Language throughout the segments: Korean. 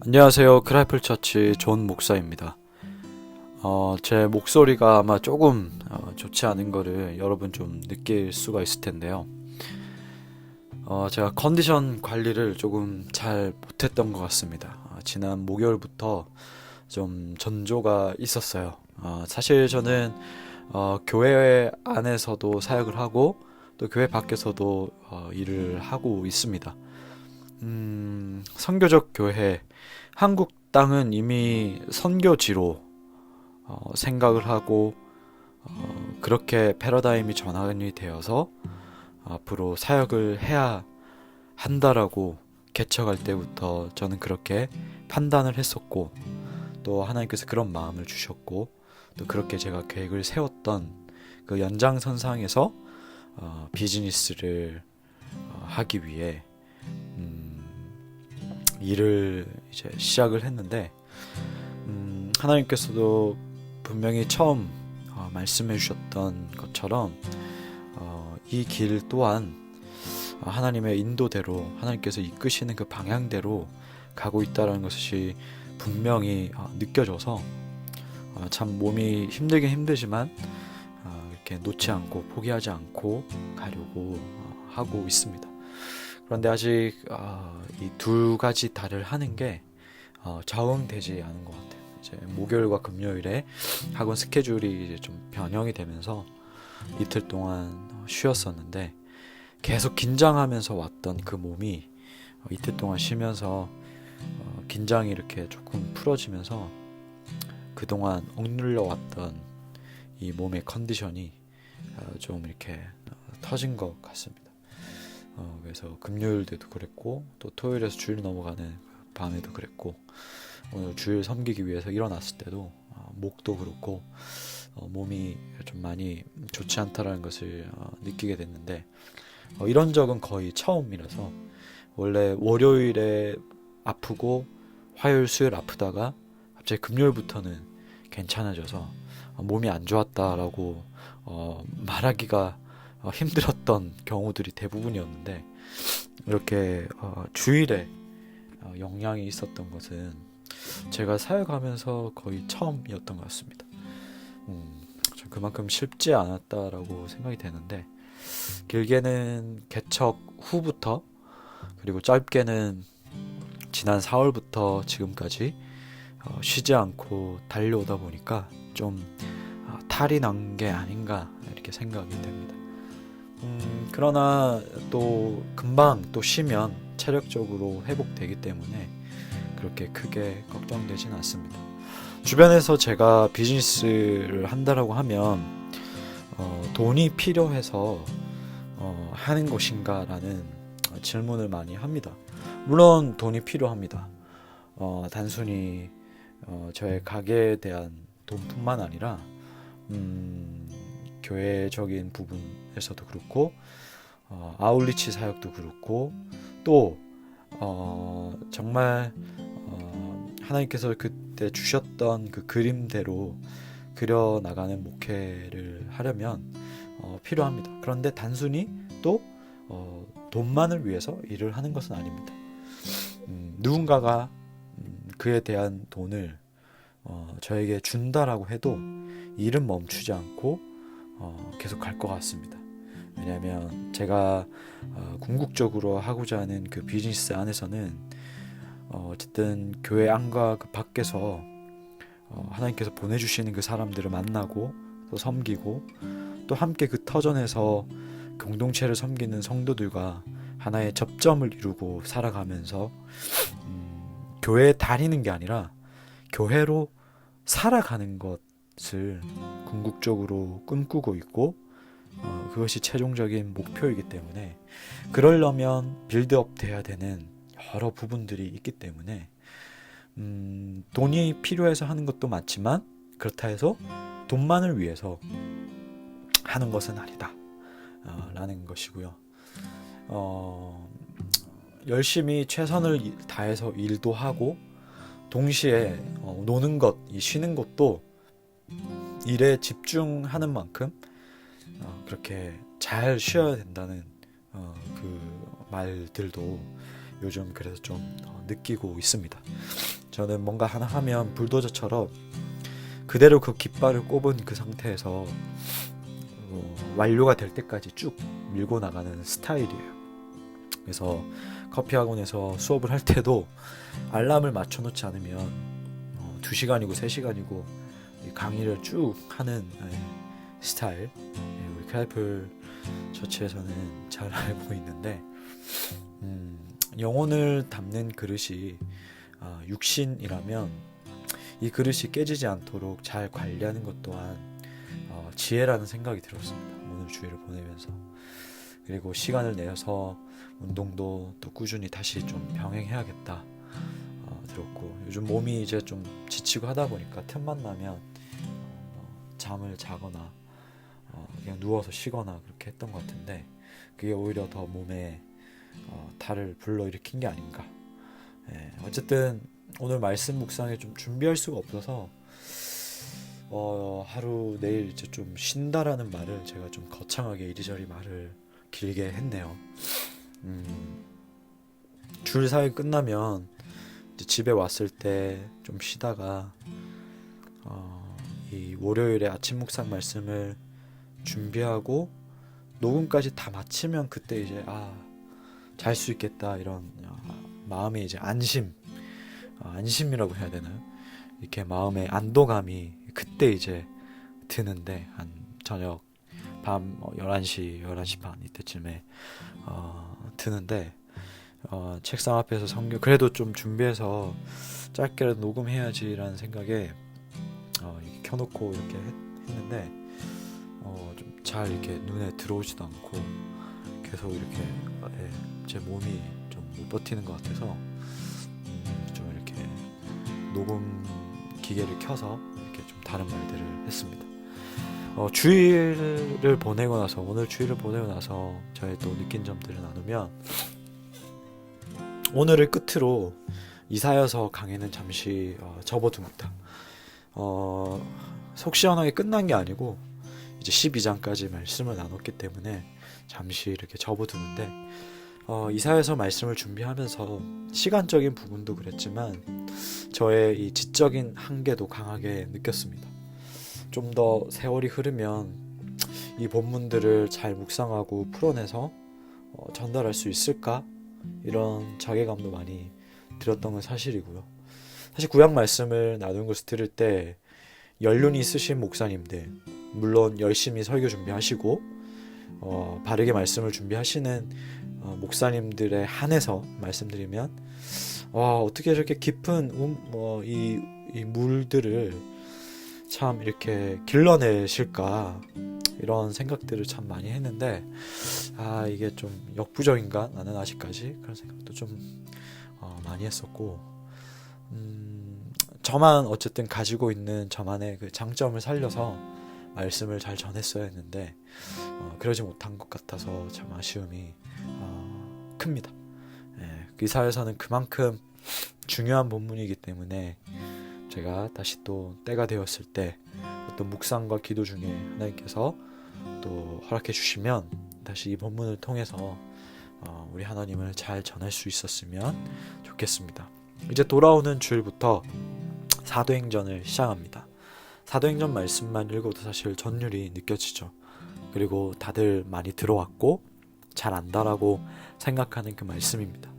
안녕하세요. 크라이플 처치 존 목사입니다. 제 목소리가 아마 조금 좋지 않은 거를 여러분 좀 느낄 수가 있을 텐데요. 제가 컨디션 관리를 조금 잘 못했던 것 같습니다. 지난 목요일부터 좀 전조가 있었어요. 사실 저는 교회 안에서도 사역을 하고 또 교회 밖에서도 일을 하고 있습니다. 선교적 교회, 한국 땅은 이미 선교지로 생각을 하고 그렇게 패러다임이 전환이 되어서 앞으로 사역을 해야 한다라고 개척할 때부터 저는 그렇게 판단을 했었고 또 하나님께서 그런 마음을 주셨고 또 그렇게 제가 계획을 세웠던 그 연장선상에서 비즈니스를 하기 위해 일을 이제 시작을 했는데 하나님께서도 분명히 처음 말씀해 주셨던 것처럼 이 길 또한 하나님의 인도대로 하나님께서 이끄시는 그 방향대로 가고 있다는 것이 분명히 느껴져서 참 몸이 힘들긴 힘들지만 이렇게 놓지 않고 포기하지 않고 가려고 하고 있습니다. 그런데 아직 이 두 가지 다를 하는 게 적응되지 않은 것 같아요. 이제 목요일과 금요일에 학원 스케줄이 이제 좀 변형이 되면서 이틀 동안 쉬었었는데 계속 긴장하면서 왔던 그 몸이 이틀 동안 쉬면서 긴장이 이렇게 조금 풀어지면서 그동안 억눌려 왔던 이 몸의 컨디션이 좀 이렇게 터진 것 같습니다. 그래서 금요일 때도 그랬고 또 토요일에서 주일 넘어가는 밤에도 그랬고 오늘 주일 섬기기 위해서 일어났을 때도 목도 그렇고 몸이 좀 많이 좋지 않다라는 것을 느끼게 됐는데 이런 적은 거의 처음이라서 원래 월요일에 아프고 화요일 수요일 아프다가 갑자기 금요일부터는 괜찮아져서 몸이 안 좋았다라고 말하기가 힘들었던 경우들이 대부분이었는데 이렇게 주일에 영향이 있었던 것은 제가 사역하면서 거의 처음이었던 것 같습니다. 그만큼 쉽지 않았다라고 생각이 되는데 길게는 개척 후부터 그리고 짧게는 지난 4월부터 지금까지 쉬지 않고 달려오다 보니까 좀 탈이 난 게 아닌가 이렇게 생각이 됩니다. 그러나 또 금방 또 쉬면 체력적으로 회복되기 때문에 그렇게 크게 걱정되진 않습니다. 주변에서 제가 비즈니스를 한다라고 하면 돈이 필요해서 하는 것인가라는 질문을 많이 합니다. 물론 돈이 필요합니다. 단순히 저의 가게에 대한 돈뿐만 아니라 교회적인 부분에서도 그렇고 아울리치 사역도 그렇고 또 정말 하나님께서 그때 주셨던 그 그림대로 그려 나가는 목회를 하려면 필요합니다. 그런데 단순히 또 돈만을 위해서 일을 하는 것은 아닙니다. 누군가가 그에 대한 돈을 저에게 준다라고 해도 일은 멈추지 않고 계속 갈 것 같습니다. 왜냐하면 제가 궁극적으로 하고자 하는 그 비즈니스 안에서는 어쨌든 교회 안과 그 밖에서 하나님께서 보내주시는 그 사람들을 만나고 또 섬기고 또 함께 그 터전에서 공동체를 섬기는 성도들과 하나의 접점을 이루고 살아가면서 교회에 다니는 게 아니라 교회로 살아가는 것을 궁극적으로 꿈꾸고 있고 그것이 최종적인 목표이기 때문에 그러려면 빌드업 돼야 되는 여러 부분들이 있기 때문에 돈이 필요해서 하는 것도 맞지만 그렇다 해서 돈만을 위해서 하는 것은 아니다 라는 것이고요. 열심히 최선을 다해서 일도 하고 동시에 노는 것, 쉬는 것도 일에 집중하는 만큼 그렇게 잘 쉬어야 된다는 그 말들도 요즘 그래서 좀 느끼고 있습니다. 저는 뭔가 하나 하면 불도저처럼 그대로 그 깃발을 꼽은 그 상태에서 완료가 될 때까지 쭉 밀고 나가는 스타일이에요. 그래서 커피 학원에서 수업을 할 때도 알람을 맞춰놓지 않으면 2시간이고 3시간이고 강의를 쭉 하는 스타일, 우리 크라이플 처치에서는 잘 알고 있는데, 영혼을 담는 그릇이 육신이라면 이 그릇이 깨지지 않도록 잘 관리하는 것 또한 지혜라는 생각이 들었습니다. 오늘 주일을 보내면서. 그리고 시간을 내서 운동도 또 꾸준히 다시 좀 병행해야겠다 들었고, 요즘 몸이 이제 좀 지치고 하다 보니까 틈만 나면 잠을 자거나 그냥 누워서 쉬거나 그렇게 했던 것 같은데, 그게 오히려 더 몸에 달을 불러일으킨 게 아닌가. 어쨌든 오늘 말씀 묵상에 좀 준비할 수가 없어서 하루 내일 이제 좀 쉰다라는 말을 제가 좀 거창하게 이리저리 말을 길게 했네요. 주일 사역 끝나면 이제 집에 왔을 때 좀 쉬다가 이 월요일에 아침 묵상 말씀을 준비하고 녹음까지 다 마치면 그때 이제 잘 수 있겠다 이런 마음의 이제 안심이라고 해야 되나요? 이렇게 마음의 안도감이 그때 이제 드는데, 한 저녁 밤 11시, 11시 반 이때쯤에 드는데, 책상 앞에서 성경 그래도 좀 준비해서 짧게라도 녹음해야지라는 생각에 이렇게 켜놓고 이렇게 했는데 좀 잘 이렇게 눈에 들어오지도 않고 계속 이렇게 제 몸이 좀 못 버티는 것 같아서 좀 이렇게 녹음 기계를 켜서 이렇게 좀 다른 말들을 했습니다. 주일을 보내고 나서, 오늘 주일을 보내고 나서 저의 또 느낀 점들을 나누면, 오늘을 끝으로 이사야서 강의는 잠시 접어둡니다. 속 시원하게 끝난 게 아니고 이제 12장까지 말씀을 나눴기 때문에 잠시 이렇게 접어두는데, 이사야서 말씀을 준비하면서 시간적인 부분도 그랬지만 저의 이 지적인 한계도 강하게 느꼈습니다. 좀 더 세월이 흐르면 이 본문들을 잘 묵상하고 풀어내서 전달할 수 있을까? 이런 자괴감도 많이 들었던 건 사실이고요. 사실 구약 말씀을 나누는 것을 들을 때 연륜이 있으신 목사님들, 물론 열심히 설교 준비하시고 바르게 말씀을 준비하시는 목사님들에 한해서 말씀드리면, 어떻게 저렇게 깊은 이 물들을 참 이렇게 길러내실까, 이런 생각들을 참 많이 했는데, 이게 좀 역부족인가? 나는 아직까지 그런 생각도 좀 많이 했었고, 저만 어쨌든 가지고 있는 저만의 그 장점을 살려서 말씀을 잘 전했어야 했는데 그러지 못한 것 같아서 참 아쉬움이 큽니다. 의사에서는 그만큼 중요한 본문이기 때문에 제가 다시 또 때가 되었을 때 어떤 묵상과 기도 중에 하나님께서 또 허락해 주시면 다시 이 본문을 통해서 우리 하나님을 잘 전할 수 있었으면 좋겠습니다. 이제 돌아오는 주일부터 사도행전을 시작합니다. 사도행전 말씀만 읽어도 사실 전율이 느껴지죠. 그리고 다들 많이 들어왔고 잘 안다라고 생각하는 그 말씀입니다.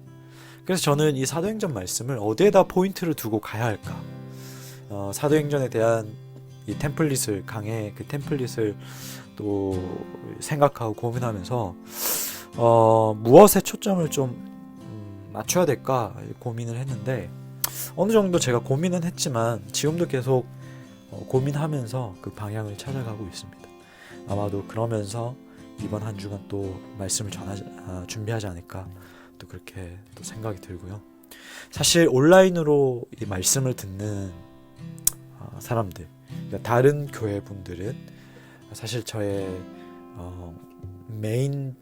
그래서 저는 이 사도행전 말씀을 어디에다 포인트를 두고 가야 할까? 사도행전에 대한 이 템플릿을, 강의 그 템플릿을 또 생각하고 고민하면서 무엇에 초점을 좀 맞춰야 될까 고민을 했는데, 어느 정도 제가 고민은 했지만 지금도 계속 고민하면서 그 방향을 찾아가고 있습니다. 아마도 그러면서 이번 한 주간 또 말씀을 준비하지 않을까 또 그렇게 또 생각이 들고요. 사실 온라인으로 이 말씀을 듣는 사람들, 그러니까 다른 교회 분들은 사실 저의 메인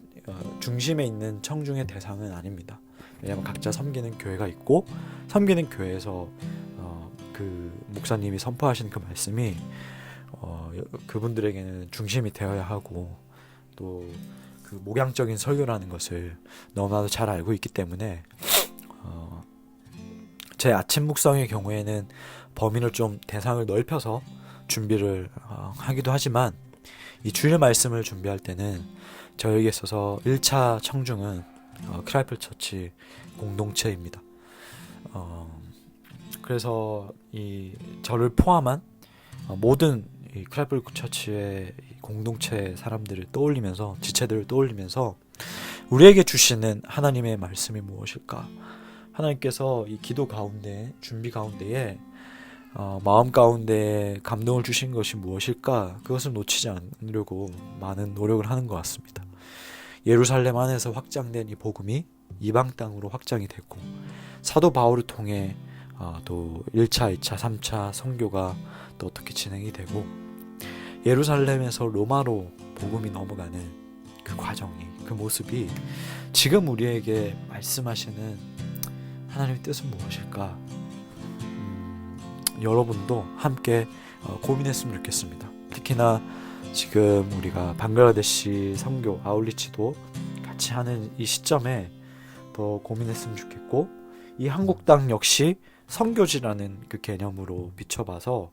중심에 있는 청중의 대상은 아닙니다. 왜냐하면 각자 섬기는 교회가 있고 섬기는 교회에서 그 목사님이 선포하시는 그 말씀이 그분들에게는 중심이 되어야 하고 또 그 목양적인 설교라는 것을 너무나도 잘 알고 있기 때문에 제 아침 묵상의 경우에는 범위를 좀 대상을 넓혀서 준비를 하기도 하지만 이 주일 말씀을 준비할 때는 저에게 있어서 1차 청중은 크라이플 처치 공동체입니다. 그래서 이 저를 포함한 모든 이 크라이플 처치의 공동체 사람들을 떠올리면서 지체들을 떠올리면서 우리에게 주시는 하나님의 말씀이 무엇일까? 하나님께서 이 기도 가운데 준비 가운데에 마음 가운데 감동을 주신 것이 무엇일까? 그것을 놓치지 않으려고 많은 노력을 하는 것 같습니다. 예루살렘 안에서 확장된 이 복음이 이방 땅으로 확장이 됐고 사도 바울을 통해 또 1차, 2차, 3차 선교가 또 어떻게 진행이 되고 예루살렘에서 로마로 복음이 넘어가는 그 과정이 그 모습이 지금 우리에게 말씀하시는 하나님의 뜻은 무엇일까? 여러분도 함께 고민했으면 좋겠습니다. 특히나 지금 우리가 방글라데시 선교 아울리치도 같이 하는 이 시점에 더 고민했으면 좋겠고 이 한국 땅 역시 선교지라는 그 개념으로 비춰봐서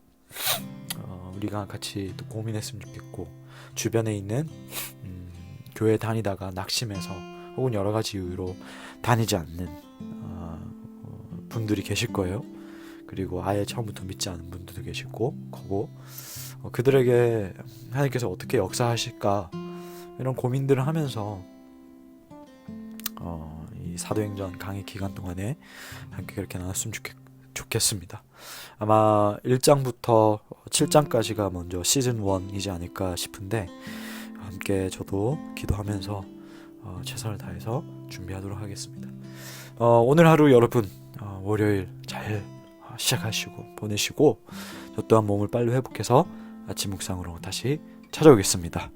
우리가 같이 또 고민했으면 좋겠고 주변에 있는 교회 다니다가 낙심해서 혹은 여러 가지 이유로 다니지 않는 분들이 계실 거예요. 그리고 아예 처음부터 믿지 않은 분들도 계실 거고 그들에게 하나님께서 어떻게 역사하실까 이런 고민들을 하면서 이 사도행전 강의 기간 동안에 함께 그렇게 나눴으면 좋겠습니다. 아마 1장부터 7장까지가 먼저 시즌 1이지 않을까 싶은데 함께 저도 기도하면서 최선을 다해서 준비하도록 하겠습니다. 오늘 하루 여러분 월요일 잘 시작하시고 보내시고 저 또한 몸을 빨리 회복해서 아침 묵상으로 다시 찾아오겠습니다.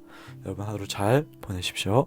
여러분 하루 잘 보내십시오.